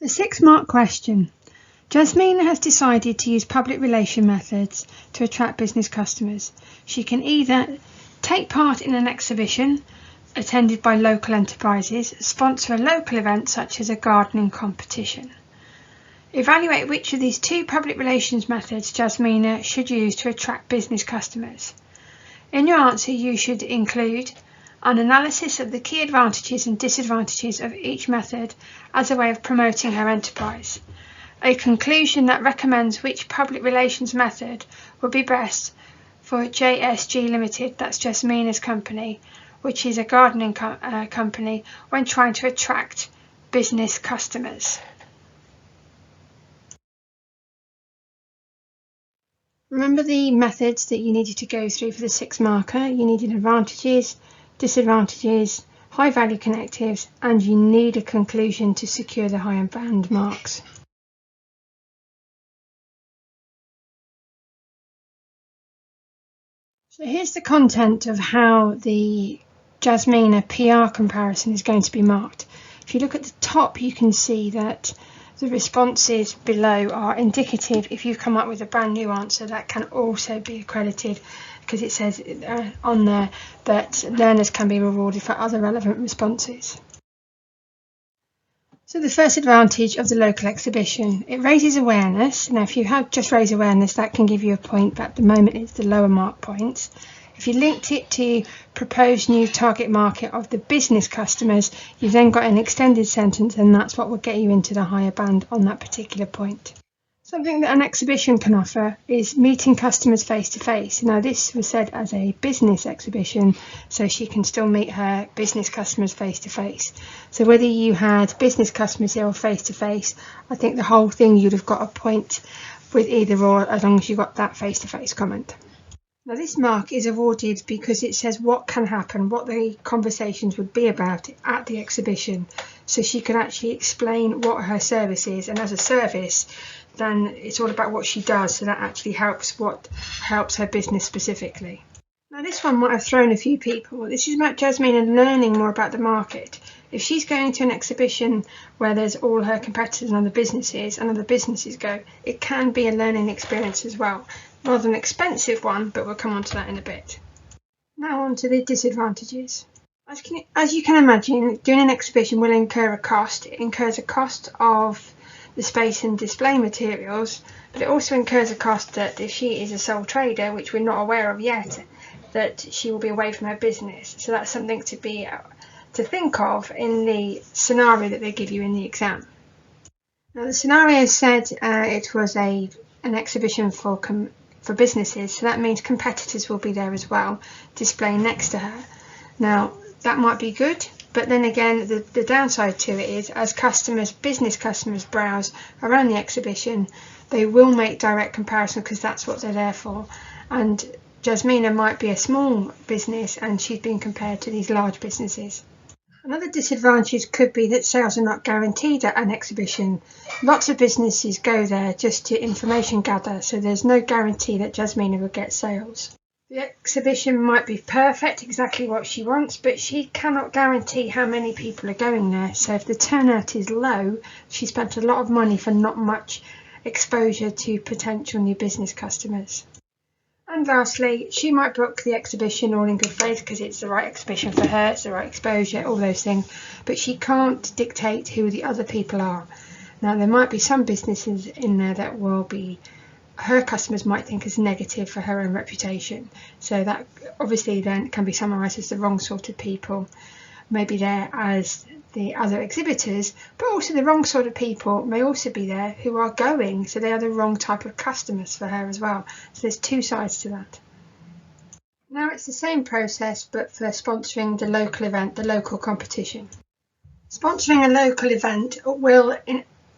The 6-mark question. Jasmina has decided to use public relation methods to attract business customers. She can either take part in an exhibition attended by local enterprises, sponsor a local event such as a gardening competition. Evaluate which of these 2 public relations methods Jasmina should use to attract business customers. In your answer, you should include an analysis of the key advantages and disadvantages of each method as a way of promoting her enterprise, a conclusion that recommends which public relations method would be best for JSG Limited, that's Jasmina's company, which is a gardening company, when trying to attract business customers. Remember the methods that you needed to go through for the 6-marker. You needed advantages, disadvantages, high value connectives, and you need a conclusion to secure the higher band marks. So here's the content of how the Jasmina PR comparison is going to be marked. If you look at the top, you can see that the responses below are indicative. If you come up with a brand new answer, that can also be accredited, because it says on there that learners can be rewarded for other relevant responses. So the first advantage of the local exhibition, it raises awareness. Now if you have just raised awareness, that can give you a point, but at the moment it's the lower mark points. If you linked it to proposed new target market of the business customers, you've then got an extended sentence, and that's what will get you into the higher band on that particular point. Something that an exhibition can offer is meeting customers face to face. Now this was said as a business exhibition, so she can still meet her business customers face to face. So whether you had business customers here or face to face, I think the whole thing you'd have got a point with either or, as long as you got that face to face comment. Now this mark is awarded because it says what can happen, what the conversations would be about at the exhibition. So she could actually explain what her service is, and as a service, then it's all about what she does, so that actually helps her business specifically. Now this one might have thrown a few people. This is about Jasmina learning more about the market. If she's going to an exhibition where there's all her competitors and other businesses go, it can be a learning experience as well. Rather an expensive one, but we'll come on to that in a bit. Now on to the disadvantages. As you can imagine, doing an exhibition will incur a cost. It incurs a cost of the space and display materials, but it also incurs a cost that if she is a sole trader, which we're not aware of yet, that she will be away from her business. So that's something to think of in the scenario that they give you in the exam. Now the scenario said it was an exhibition for businesses, so that means competitors will be there as well, displaying next to her. Now that might be good, but then again the downside to it is, as business customers browse around the exhibition, they will make direct comparison because that's what they're there for, and Jasmina might be a small business and she's being compared to these large businesses. Another disadvantage could be that sales are not guaranteed at an exhibition. Lots of businesses go there just to information gather, so there's no guarantee that Jasmina will get sales. The exhibition might be perfect, exactly what she wants, but she cannot guarantee how many people are going there. So if the turnout is low, she spent a lot of money for not much exposure to potential new business customers. And lastly, she might book the exhibition all in good faith because it's the right exhibition for her, it's the right exposure, all those things, but she can't dictate who the other people are. Now there might be some businesses in there that will be, her customers might think is negative for her own reputation, so that obviously then can be summarised as the wrong sort of people, maybe there as the other exhibitors, but also the wrong sort of people may also be there who are going, so they are the wrong type of customers for her as well. So there's 2 sides to that. Now it's the same process but for sponsoring the local event, the local competition. Sponsoring a local event will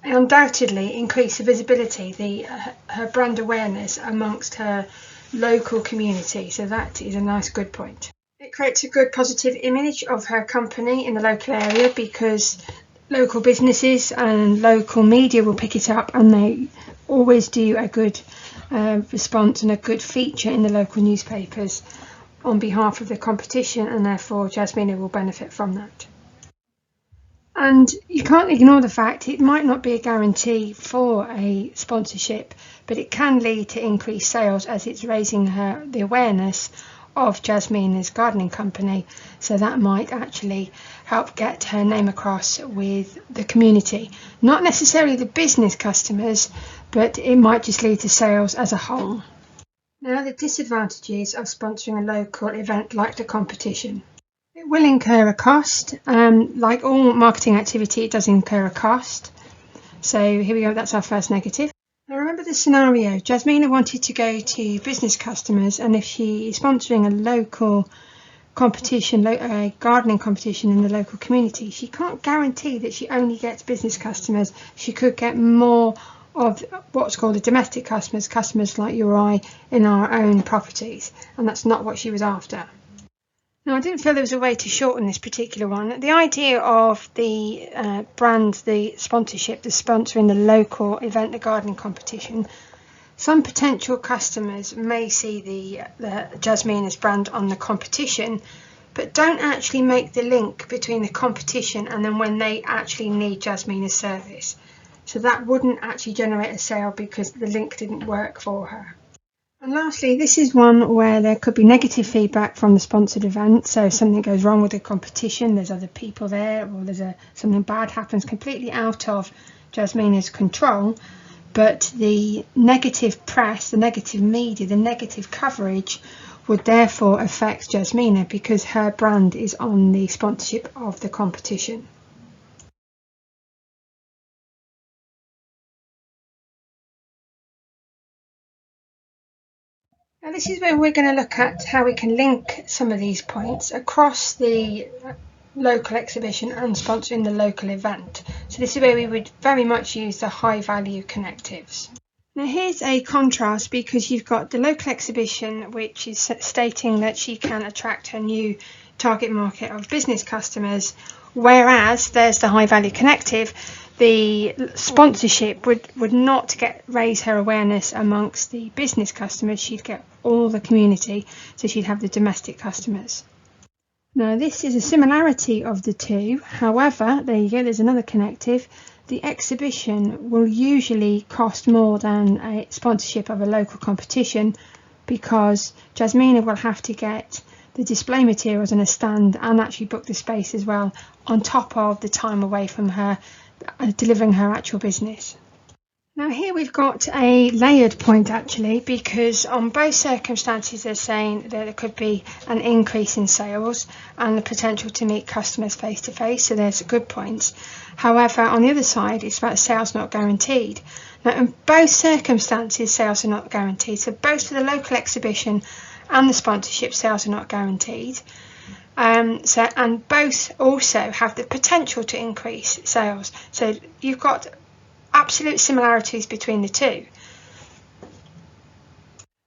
undoubtedly increase the visibility, her brand awareness amongst her local community, so that is a nice good point. It creates a good positive image of her company in the local area because local businesses and local media will pick it up, and they always do a good response and a good feature in the local newspapers on behalf of the competition, and therefore Jasmina will benefit from that. And you can't ignore the fact it might not be a guarantee for a sponsorship, but it can lead to increased sales as it's raising the awareness of Jasmina's gardening company. So that might actually help get her name across with the community. Not necessarily the business customers, but it might just lead to sales as a whole. Now, the disadvantages of sponsoring a local event like the competition. It will incur a cost. Like all marketing activity, it does incur a cost. So here we go, that's our first negative. Now remember the scenario. Jasmina wanted to go to business customers, and if she is sponsoring a local competition, a gardening competition in the local community, she can't guarantee that she only gets business customers. She could get more of what's called the domestic customers, customers like you or I in our own properties, and that's not what she was after. Now, I didn't feel there was a way to shorten this particular one. The idea of the brand, the sponsorship, the sponsoring the local event, the gardening competition, some potential customers may see the Jasmina's brand on the competition, but don't actually make the link between the competition and then when they actually need Jasmina's service. So that wouldn't actually generate a sale because the link didn't work for her. And lastly, this is one where there could be negative feedback from the sponsored event. So if something goes wrong with the competition, there's other people there, or something bad happens completely out of Jasmina's control. But the negative press, the negative media, the negative coverage would therefore affect Jasmina because her brand is on the sponsorship of the competition. Now this is where we're going to look at how we can link some of these points across the local exhibition and sponsoring the local event. So this is where we would very much use the high value connectives. Now here's a contrast because you've got the local exhibition which is stating that she can attract her new target market of business customers, whereas there's the high value connective. The sponsorship would not raise her awareness amongst the business customers. She'd get all the community, so she'd have the domestic customers. Now this is a similarity of the two. However, there you go, there's another connective. The exhibition will usually cost more than a sponsorship of a local competition because Jasmina will have to get the display materials and a stand and actually book the space as well on top of the time away from her delivering her actual business. Now here we've got a layered point actually, because on both circumstances they're saying that there could be an increase in sales and the potential to meet customers face to face, so there's good points. However, on the other side it's about sales not guaranteed. Now in both circumstances sales are not guaranteed, so both for the local exhibition and the sponsorship sales are not guaranteed. And both also have the potential to increase sales. So you've got absolute similarities between the two.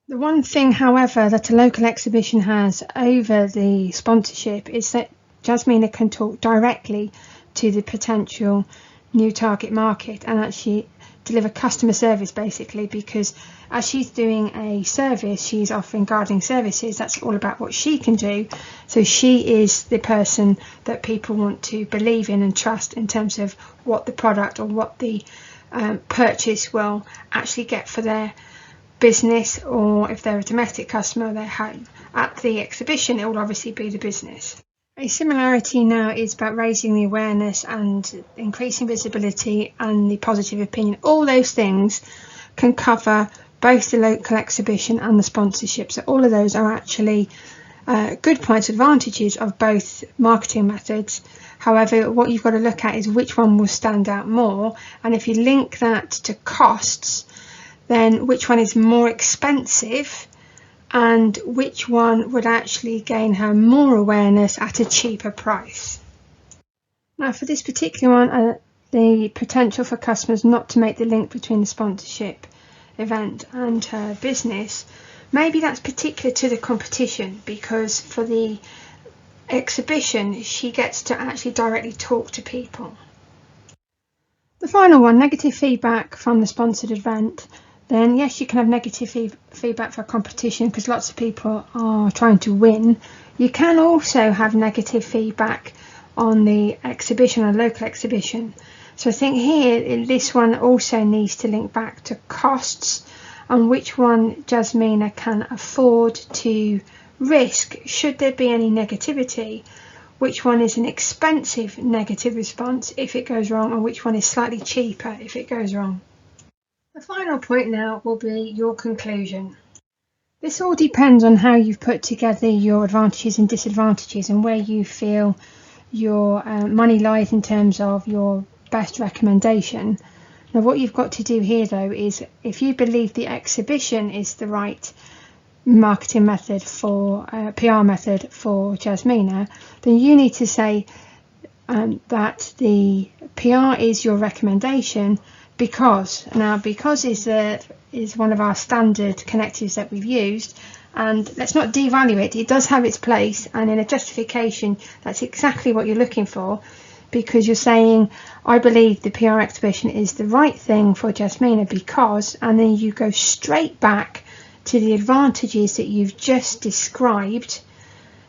The one thing, however, that a local exhibition has over the sponsorship is that Jasmina can talk directly to the potential new target market and actually deliver customer service basically, because as she's doing a service, she's offering gardening services. That's all about what she can do. So she is the person that people want to believe in and trust in terms of what the product or what the purchase will actually get for their business, or if they're a domestic customer, their home. At the exhibition, it will obviously be the business. A similarity now is about raising the awareness and increasing visibility and the positive opinion. All those things can cover both the local exhibition and the sponsorship. So all of those are actually good points, advantages of both marketing methods. However, what you've got to look at is which one will stand out more. And if you link that to costs, then which one is more expensive and which one would actually gain her more awareness at a cheaper price. Now for this particular one, the potential for customers not to make the link between the sponsorship event and her business, maybe that's particular to the competition, because for the exhibition she gets to actually directly talk to people. The final one, negative feedback from the sponsored event. Then yes, you can have negative feedback for a competition because lots of people are trying to win. You can also have negative feedback on the exhibition, on local exhibition. So I think here this one also needs to link back to costs and which one Jasmina can afford to risk should there be any negativity, which one is an expensive negative response if it goes wrong, and which one is slightly cheaper if it goes wrong. The final point now will be your conclusion. This all depends on how you've put together your advantages and disadvantages and where you feel your money lies in terms of your best recommendation. Now what you've got to do here though is, if you believe the exhibition is the right marketing method for PR method for Jasmina, then you need to say that the PR is your recommendation because is one of our standard connectives that we've used, and let's not devalue it. It does have its place, and in a justification that's exactly what you're looking for, because you're saying I believe the PR exhibition is the right thing for Jasmina because, and then you go straight back to the advantages that you've just described.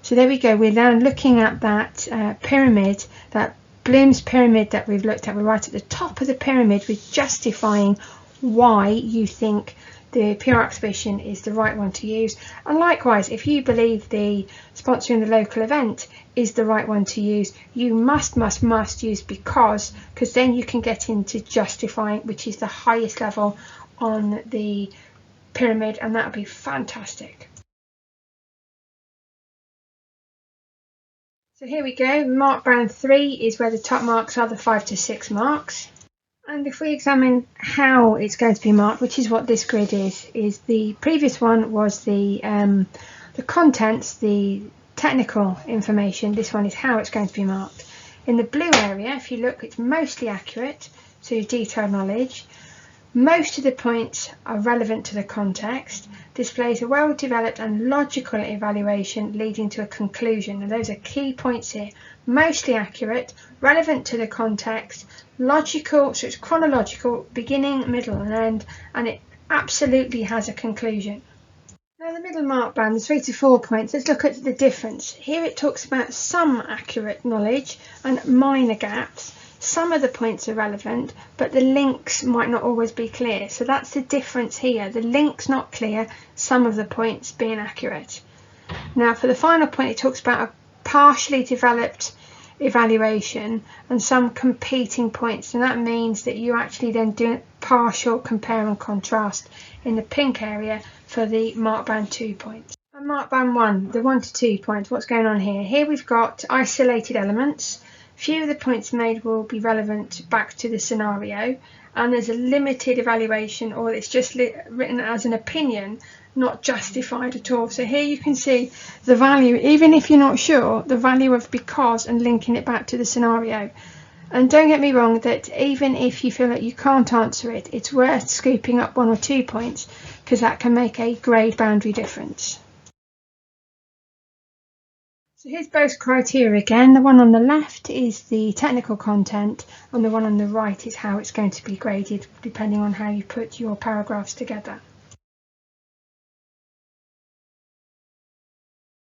So there we go, we're now looking at that pyramid, that Bloom's pyramid that we've looked at. We're right at the top of the pyramid with justifying why you think the PR exhibition is the right one to use. And likewise, if you believe the sponsoring the local event is the right one to use, you must use because then you can get into justifying, which is the highest level on the pyramid, and that would be fantastic. So here we go, mark band 3 is where the top marks are, the 5 to 6 marks. And if we examine how it's going to be marked, which is what this grid is the previous one was the contents, the technical information. This one is how it's going to be marked. In the blue area, if you look, it's mostly accurate, so detailed knowledge. Most of the points are relevant to the context, displays a well-developed and logical evaluation leading to a conclusion. And those are key points here. Mostly accurate, relevant to the context, logical, so it's chronological, beginning, middle and end, and it absolutely has a conclusion. Now the middle mark band, the 3 to 4 points, let's look at the difference. Here it talks about some accurate knowledge and minor gaps. Some of the points are relevant, but the links might not always be clear. So that's the difference here. The link's not clear, some of the points being accurate. Now for the final point, it talks about a partially developed evaluation and some competing points, and that means that you actually then do partial compare and contrast in the pink area for the mark band 2 points. And mark band 1, the 1 to 2 points, what's going on here? Here we've got isolated elements. Few of the points made will be relevant back to the scenario, and there's a limited evaluation, or it's just written as an opinion, not justified at all. So here you can see the value, even if you're not sure, the value of because and linking it back to the scenario. And don't get me wrong, that even if you feel that you can't answer it, it's worth scooping up 1 or 2 points, because that can make a grade boundary difference. So here's both criteria again. The one on the left is the technical content, and the one on the right is how it's going to be graded, depending on how you put your paragraphs together.